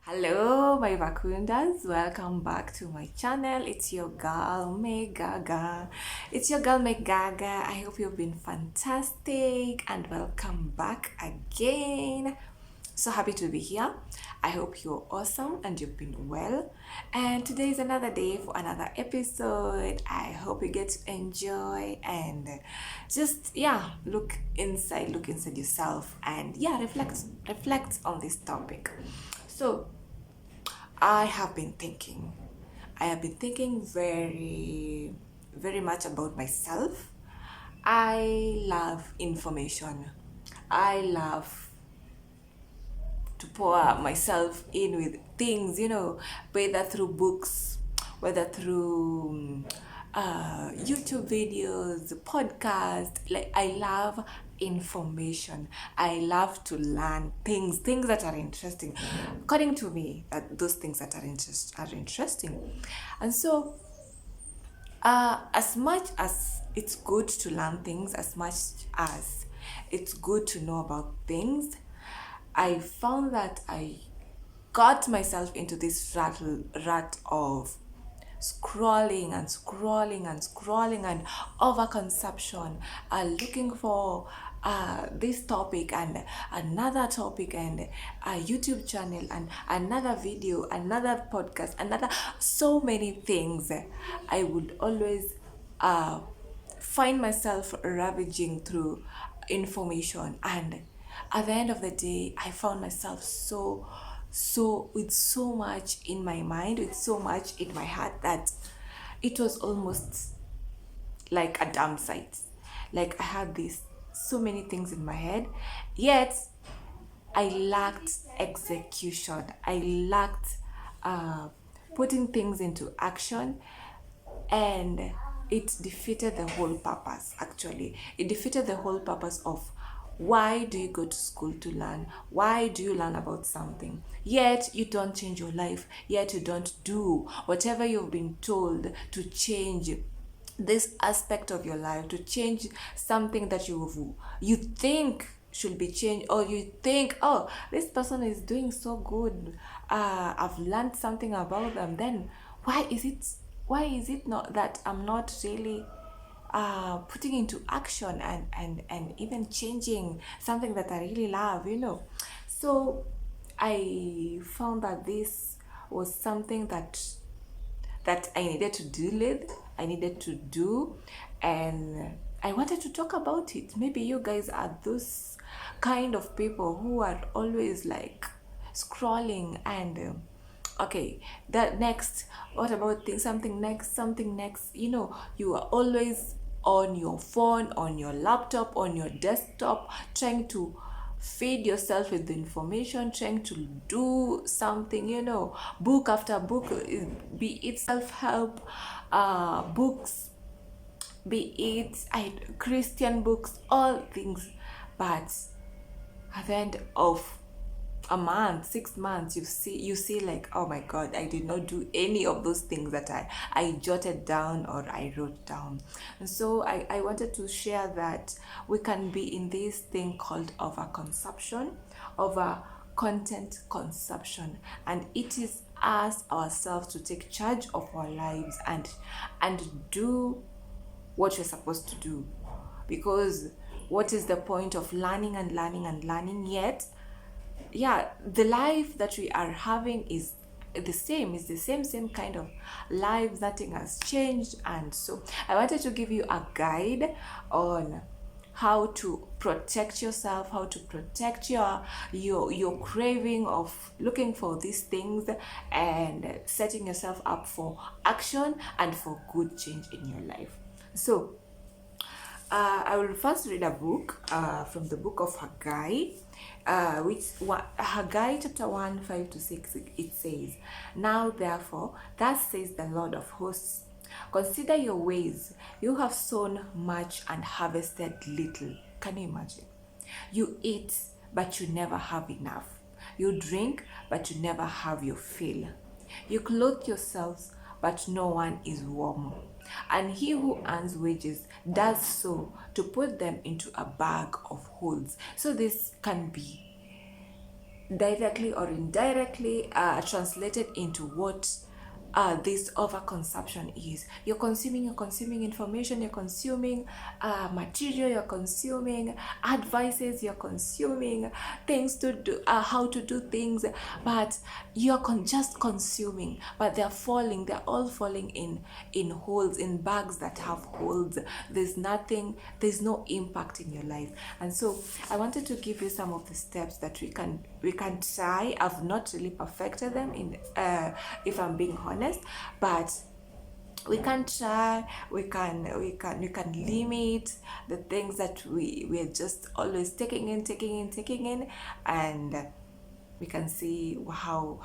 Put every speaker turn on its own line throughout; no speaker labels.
Hello, my Wakundwas. Welcome back to my channel. It's your girl, May Gaga. It's your girl, May Gaga. I hope you've been fantastic and welcome back again. So happy to be here. I hope you're awesome and you've been well. And today is another day for another episode. I hope you get to enjoy and just look inside yourself and reflect on this topic. So I have been thinking. I have been thinking very much about myself. I love information. I love to pour myself in with things, whether through books, whether through YouTube videos, podcast. Like I love information. I love to learn things that are interesting. According to me, those things that are interesting, and so as much as it's good to learn things, as much as it's good to know about things, I found that I got myself into this rut of scrolling and overconsumption, looking for this topic and another topic and a YouTube channel and another video, another podcast, another so many things. I would always find myself ravaging through information, and at the end of the day I found myself so with so much in my mind, with so much in my heart, that it was almost like a dump site. Like I had this so many things in my head, yet I lacked execution. I lacked putting things into action, and it defeated the whole purpose. Actually, it defeated the whole purpose of why do you go to school to learn? Why do you learn about something? Yet you don't change your life, yet you don't do whatever you've been told to change this aspect of your life, to change something that you think should be changed, or you think, oh, this person is doing so good, I've learned something about them. Then why is it not that I'm not really putting into action and even changing something that I really love. So I found that this was something that I needed to deal with, I needed to do, and I wanted to talk about it. Maybe you guys are those kind of people who are always like scrolling and okay, that next, what about something next, you are always on your phone, on your laptop, on your desktop, trying to feed yourself with the information, trying to do something, book after book, be it self-help books, be it Christian books, all things. But at the end of a month, 6 months, you see like, oh my god, I did not do any of those things that I jotted down or I wrote down. And so I wanted to share that we can be in this thing called overconsumption, over content consumption, and it is us ourselves to take charge of our lives and do what you're supposed to do. Because what is the point of learning and learning and learning, yet the life that we are having is the same kind of life. Nothing has changed. And so I wanted to give you a guide on how to protect yourself, how to protect your craving of looking for these things, and setting yourself up for action and for good change in your life. So I will first read a book from the book of Haggai, Haggai chapter 1, 5 to 6. It says, "Now therefore, thus says the Lord of hosts, consider your ways. You have sown much and harvested little." Can you imagine? You eat, but you never have enough. You drink, but you never have your fill. You clothe yourselves, but no one is warm. And he who earns wages does so to put them into a bag of holes. So this can be directly or indirectly translated into what this overconsumption is. You're consuming information, you're consuming material, you're consuming advices, you're consuming things to do, how to do things, but you're just consuming. But they're all falling in holes, in bags that have holes. There's no impact in your life. And so I wanted to give you some of the steps that we can try. I've not really perfected them in if I'm being honest, but we can try. We can limit the things that we're just always taking in, and we can see how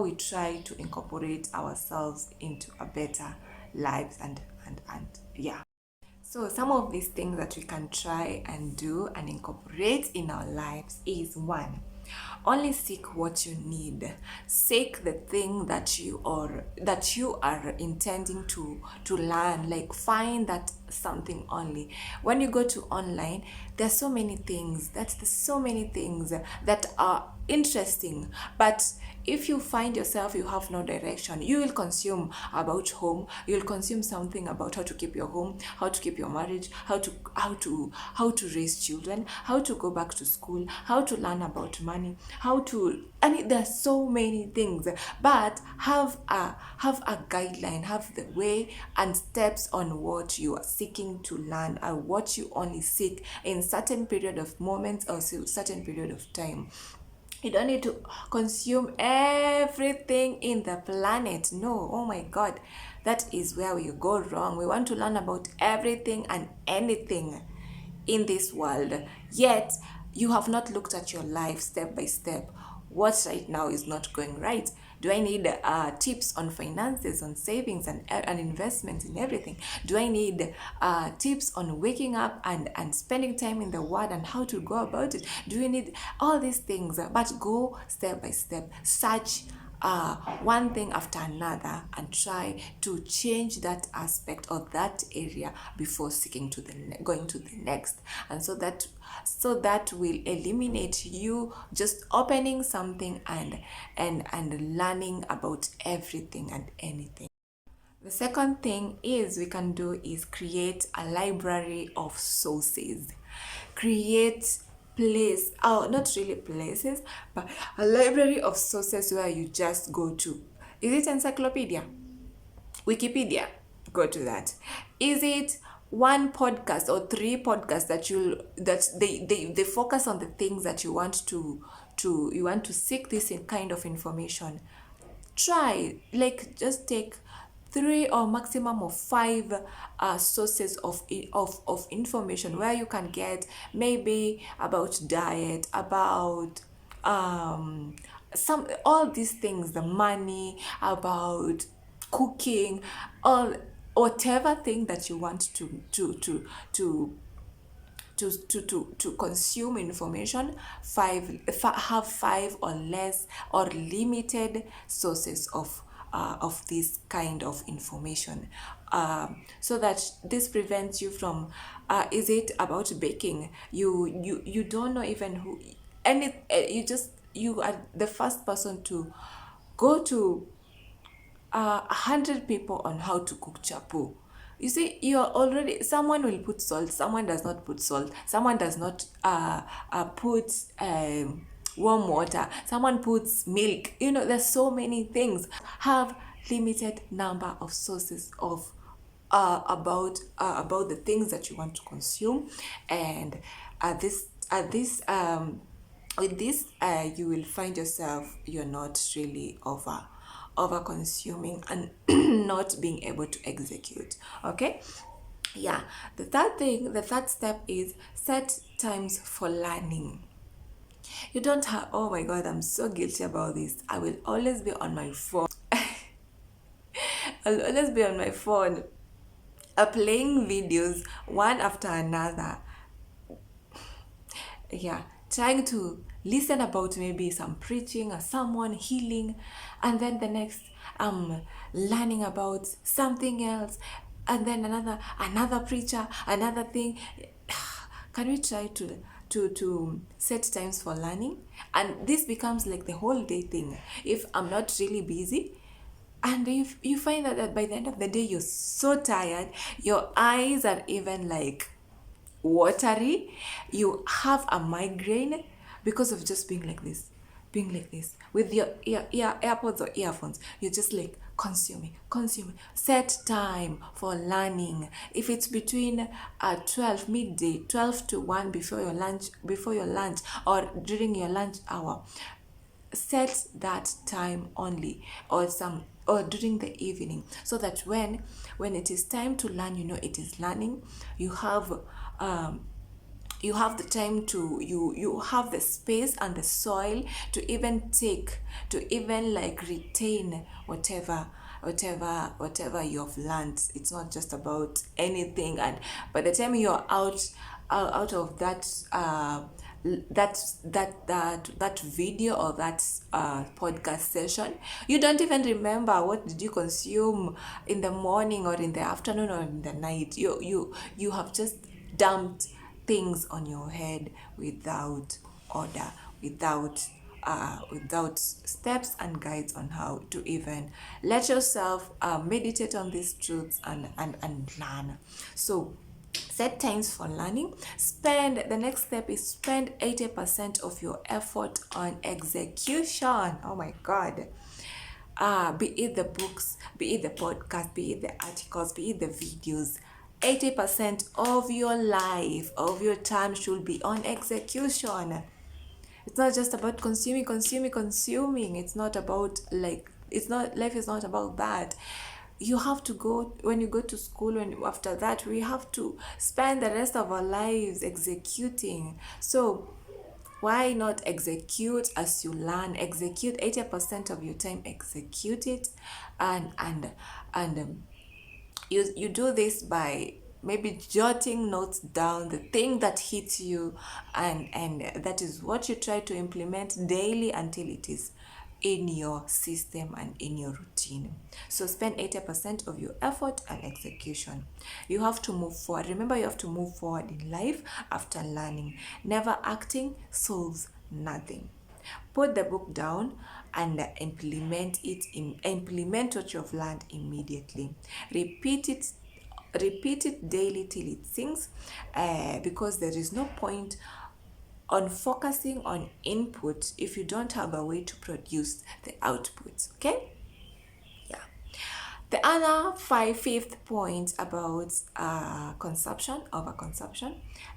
we try to incorporate ourselves into a better lives. And yeah. So some of these things that we can try and do and incorporate in our lives is: one, only seek what you need. Seek the thing that you are intending to learn. Like, find that something only. When you go to online, there's so many things that are interesting, but if you find yourself you have no direction, you will consume about home, you'll consume something about how to keep your home, how to keep your marriage, how to raise children, how to go back to school, how to learn about money, there's so many things. But have a guideline, have the way and steps on what you are seeking to learn, and what you only seek in certain period of moments or certain period of time. You don't need to consume everything in the planet. No, oh my God, that is where we go wrong. We want to learn about everything and anything in this world, yet you have not looked at your life step by step. What right now is not going right? Do I need tips on finances, on savings and investments in everything? Do I need tips on waking up and spending time in the Word and how to go about it? Do you need all these things? But go step by step. Search one thing after another and try to change that aspect or that area before seeking to going to the next. And so that will eliminate you just opening something and learning about everything and anything. The second thing we can do is create a library of sources. Create not really places, but a library of sources where you just go to. Is it encyclopedia? Wikipedia? Go to that. Is it one podcast or three podcasts that they focus on the things that you want to seek this kind of information? Try, like, just take 3 or maximum of 5 sources of information where you can get maybe about diet, about all these things, the money, about cooking, all whatever thing that you want to consume information. Have 5 or less or limited sources of this kind of information, so that this prevents you from is it about baking? You don't know even who, and you are the first person to go to 100 people on how to cook chapo. You see, you're already, someone will put salt, someone does not put salt, someone does not put warm water, someone puts milk. There's so many things. Have limited number of sources of about the things that you want to consume, and with this you will find yourself, you're not really over consuming and not being able to execute. Okay. Yeah. The third step is set times for learning. You don't have, oh my God, I'm so guilty about this. I will always be on my phone. I'll always be on my phone playing videos one after another. Yeah, trying to listen about maybe some preaching or someone healing, and then the next learning about something else, and then another preacher, another thing. Can we try to to set times for learning, and this becomes like the whole day thing. If I'm not really busy, and if you find that by the end of the day you're so tired, your eyes are even like watery, you have a migraine because of just being like this with your AirPods or earphones. You're just like consuming. Set time for learning. If it's between 12 midday, 12 to 1 before your lunch or during your lunch hour, set that time only, or during the evening, so that when it is time to learn, it is learning. You have the time to you have the space and the soil to even like retain whatever you have learned. It's not just about anything, and by the time you're out of that video or that podcast session, you don't even remember what did you consume in the morning or in the afternoon or in the night. You have just dumped things on your head without order, without steps and guides on how to even let yourself meditate on these truths and learn. So set times for learning. The next step is spend 80% of your effort on execution. Oh my God. Be it the books, be it the podcast, be it the articles, be it the videos. 80% of your life, of your time should be on execution. It's not just about consuming. It's not about life is not about that. You have to go, when you go to school, and after that we have to spend the rest of our lives executing. So why not execute as you learn? Execute 80% of your time, execute it, and you do this by maybe jotting notes down, the thing that hits you, and that is what you try to implement daily until it is in your system and in your routine. So spend 80% of your effort and execution. You have to move forward. Remember, you have to move forward in life after learning. Never acting solves nothing. Put the book down and implement what you've learned immediately. Repeat it daily till it sinks, because there is no point on focusing on input if you don't have a way to produce the output. Okay? Yeah. The other fifth point about overconsumption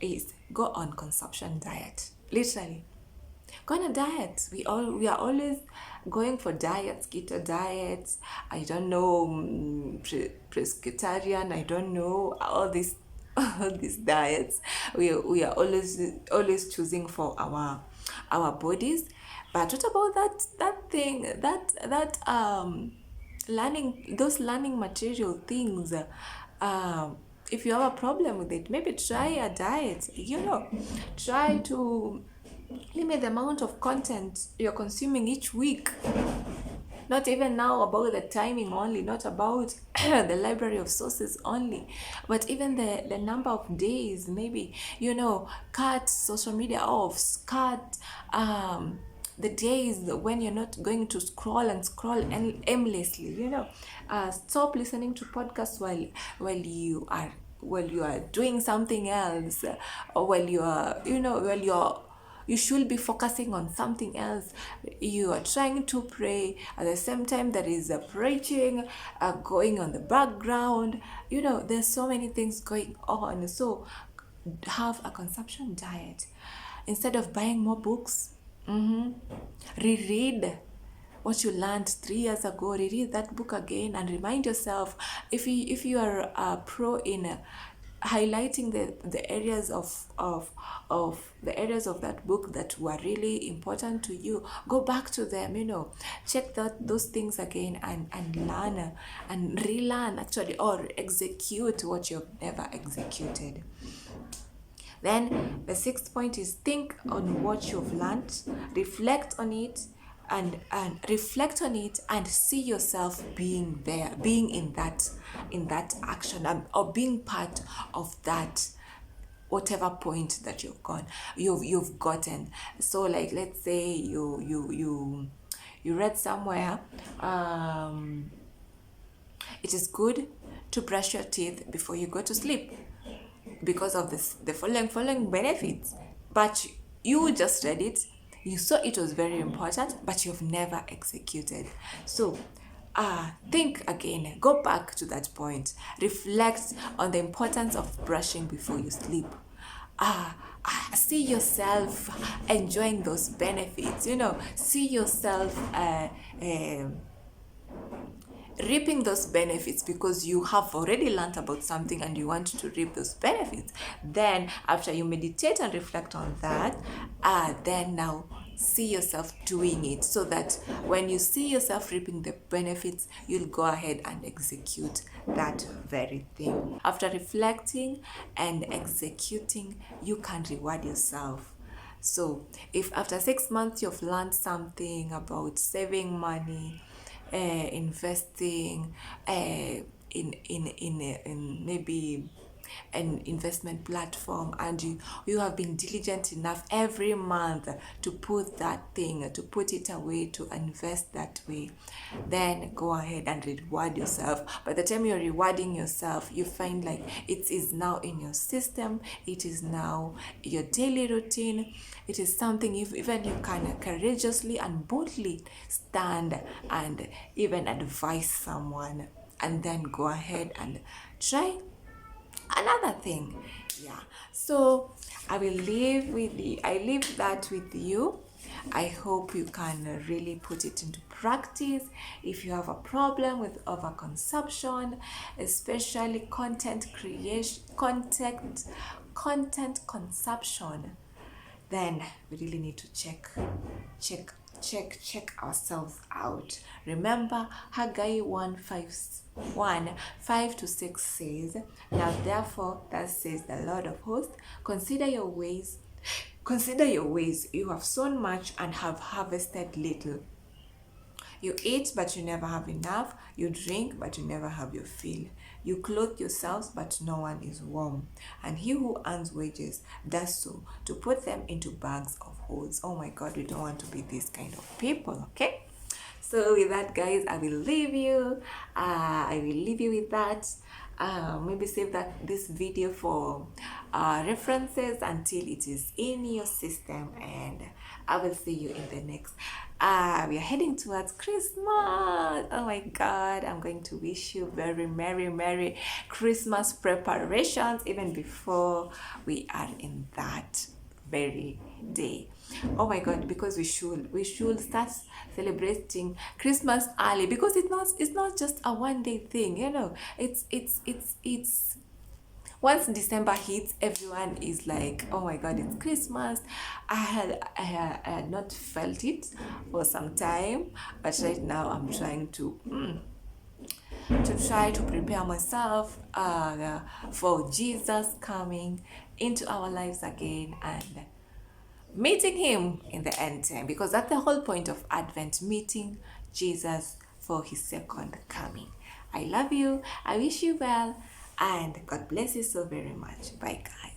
is go on consumption diet. Literally, go on a diet. We are always going for diets, keto diets, I don't know, pescatarian, I don't know, all these diets. We are always choosing for our bodies. But what about that learning material things? If you have a problem with it, maybe try a diet. Try to limit the amount of content you're consuming each week. Not even now about the timing only, not about the library of sources only, but even the number of days. Maybe, cut social media off, cut the days when you're not going to scroll aimlessly. Stop listening to podcasts while you are doing something else, or you should be focusing on something else. You are trying to pray at the same time there is a preaching going on the background. There's so many things going on. So have a consumption diet. Instead of buying more books, reread what you learned 3 years ago. Reread that book again and remind yourself. If you are a pro in highlighting the areas of the areas of that book that were really important to you, go back to them. Check those things again and learn and relearn, actually, or execute what you've never executed. Then the sixth point is think on what you've learned, reflect on it, and see yourself being there, being in that action, or being part of that whatever point that you've gotten. So like, let's say you read somewhere, it is good to brush your teeth before you go to sleep because of the following benefits. But you just read it, you saw it was very important, but you've never executed. So think again, go back to that point, reflect on the importance of brushing before you sleep. See yourself enjoying those benefits, see yourself reaping those benefits, because you have already learned about something and you want to reap those benefits. Then after you meditate and reflect on that, then now see yourself doing it, so that when you see yourself reaping the benefits, you'll go ahead and execute that very thing. After reflecting and executing, you can reward yourself. So if after 6 months you've learned something about saving money, investing, in maybe an investment platform, and you have been diligent enough every month to put it away, to invest that way, then go ahead and reward yourself. By the time you're rewarding yourself, you find like it is now in your system, it is now your daily routine, it is something even you can courageously and boldly stand and even advise someone, and then go ahead and try another thing. Yeah, so I leave that with you. I hope you can really put it into practice. If you have a problem with overconsumption, especially content creation, content consumption, then we really need to check ourselves out. Remember, Haggai 1:5-6 says, "Now therefore, thus says the Lord of hosts, consider your ways. You have sown much and have harvested little. You eat, but you never have enough. You drink, but you never have your fill. You clothe yourselves, but no one is warm. And he who earns wages does so to put them into bags of holes." Oh my God, we don't want to be this kind of people, okay? So with that, guys, I will leave you. With that. Maybe save this video for references until it is in your system, and I will see you in the next. We are heading towards Christmas. Oh my God, I'm going to wish you very merry Christmas preparations even before we are in that very day. Oh my God, because we should start celebrating Christmas early, because it's not just a one-day thing, it's once December hits, everyone is like, oh my God, it's Christmas. I had not felt it for some time, but right now I'm trying to try to prepare myself for Jesus coming into our lives again and meeting him in the end time, because that's the whole point of Advent, meeting Jesus for his second coming. I love you. I wish you well, and God bless you so very much. Bye, guys.